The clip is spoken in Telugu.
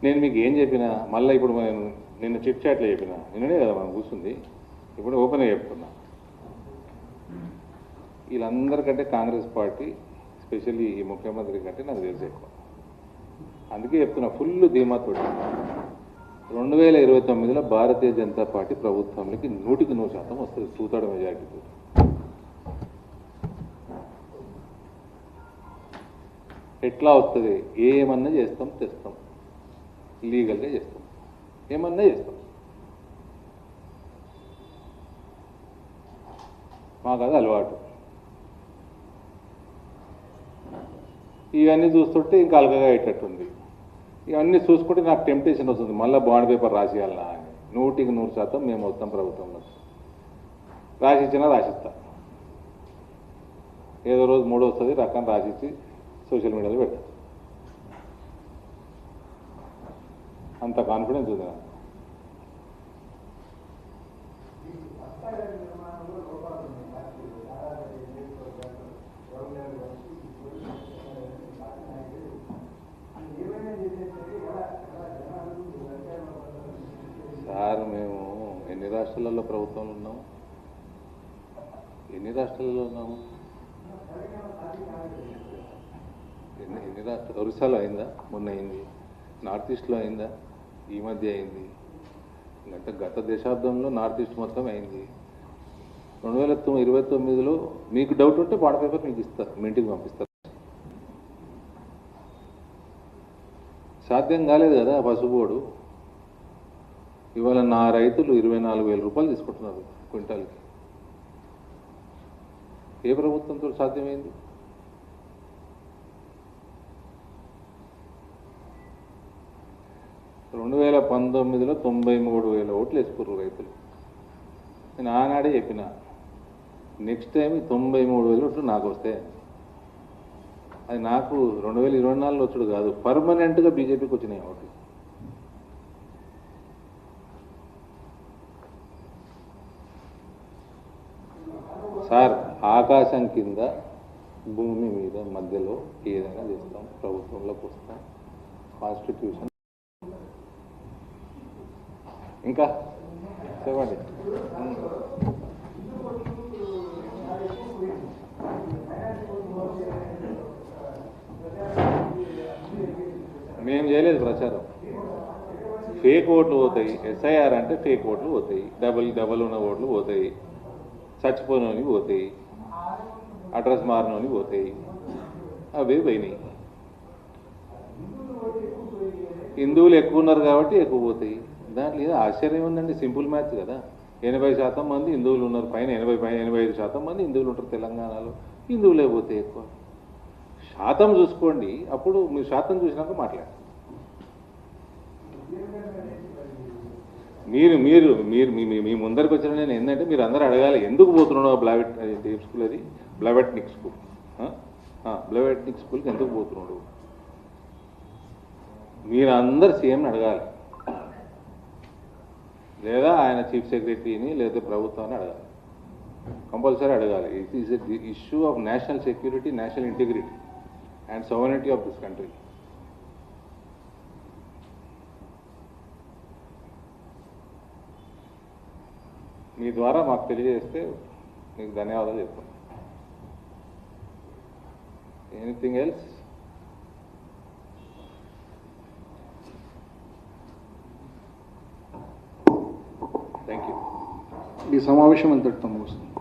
నేను మీకు ఏం చెప్పినా మళ్ళీ ఇప్పుడు నేను నిన్న చిట్ చాట్లో చెప్పినా నిన్ననే కదా మనం కూర్చుంది, ఇప్పుడు ఓపెన్గా చెప్తున్నా. వీళ్ళందరికంటే కాంగ్రెస్ పార్టీ స్పెషల్లీ ఈ ముఖ్యమంత్రి కంటే నాకు తెలిసి ఎక్కువ. అందుకే చెప్తున్నా ఫుల్ ధీమాతో 2029లో భారతీయ జనతా పార్టీ ప్రభుత్వంలోకి 100% వస్తుంది, 2/3 మెజారిటీతో. ఎట్లా వస్తుంది? ఏమన్నా చేస్తాం, తెస్తాం, లీగల్గా చేస్తాం, ఏమన్నా చేస్తాం. మాకు అది అలవాటు. ఇవన్నీ చూస్తుంటే ఇంకా అలకగా అయ్యేటట్టుంది. ఇవన్నీ చూసుకుంటే నాకు టెంప్టేషన్ వస్తుంది, మళ్ళీ బాండ్ పేపర్ రాసియాలనా అని. 100% మేము వస్తాం ప్రభుత్వంలో. రాసిచ్చినా రాసిస్తా, ఏదో రోజు మూడో వస్తుంది రకం రాసిచ్చి సోషల్ మీడియాలో పెడతా. అంత కాన్ఫిడెన్స్ ఉంది నాకు. సార్ మేము ఎన్ని రాష్ట్రాలలో ప్రభుత్వంలో ఉన్నాము? ఎన్ని రాష్ట్రాలలో ఉన్నాము? ఎన్ని రాష్ట్రాలు? ఒరిస్సాలో అయిందా? మొన్న అయింది. నార్త్ ఈస్ట్లో అయిందా? ఈ మధ్య అయింది. గత దశాబ్దంలో నార్త్ ఈస్ట్ మొత్తం అయింది. 2029లో మీకు డౌట్ ఉంటే బాండ్ పేపర్ మీకు ఇస్తారు, మీ ఇంటికి పంపిస్తారు. సాధ్యం కాలేదు కదా పసుబోడు. ఇవాళ నా రైతులు 24,000 రూపాయలు తీసుకుంటున్నారు క్వింటాల్కి. ఏ ప్రభుత్వంతో సాధ్యమైంది? రెండు 2019లో 93,000 ఓట్లు వేసుకున్నారు రైతులు. నేను ఆనాడే చెప్పిన, నెక్స్ట్ టైం 93,000 ఓట్లు నాకు వస్తాయి. అది నాకు 2024లో వచ్చుడు కాదు, పర్మనెంట్గా బీజేపీకి వచ్చినాయి ఓట్లు. సార్, ఆకాశం కింద భూమి మీద మధ్యలో ఏదైనా చేస్తాం, ప్రభుత్వంలోకి వస్తాం, కాన్స్టిట్యూషన్. ఇంకా చెప్పండి. మేము చేయలేదు ప్రచారం. ఫేక్ ఓట్లు పోతాయి. ఎస్ఐఆర్ అంటే ఫేక్ ఓట్లు పోతాయి, డబల్ ఉన్న ఓట్లు పోతాయి, చచ్చిపోయినవి పోతాయి, అడ్రస్ మారినవి పోతాయి, అవే పోయినాయి. హిందువులు ఎక్కువ ఉన్నారు కాబట్టి ఎక్కువ పోతాయి. దాంట్లో ఏదో ఆశ్చర్యం ఉందండి, సింపుల్ మ్యాథ్స్ కదా. 80% మంది హిందువులు ఉన్నారు, పైన 85% మంది హిందువులు ఉంటారు తెలంగాణలో. హిందువులే పోతే ఎక్కువ. శాతం చూసుకోండి, అప్పుడు మీరు శాతం చూసినాక మాట్లాడండి. మీరు మీరు మీరు మీ ముందరికి వచ్చిన నేను ఏంటంటే మీరు అందరూ అడగాలి, ఎందుకు పోతున్నావు బ్లావెట్ స్కూల్, అది బ్లావెట్నిక్ స్కూల్, బ్లావెట్నిక్ స్కూల్కి ఎందుకు పోతున్నాడు? మీరు అందరు సీఎంని అడగాలి, లేదా ఆయన చీఫ్ సెక్రటరీని లేదా ప్రభుత్వాన్ని అడగాలి. కంపల్సరీ అడగాలి. It is the issue of national security, national integrity and sovereignty of this country. మీ ద్వారా మాకు తెలియజేస్తే మీకు ధన్యవాదాలు చెప్తాను. Anything else? Thank you. ఈ సమావేశం అంతటితో ముగుస్తుంది.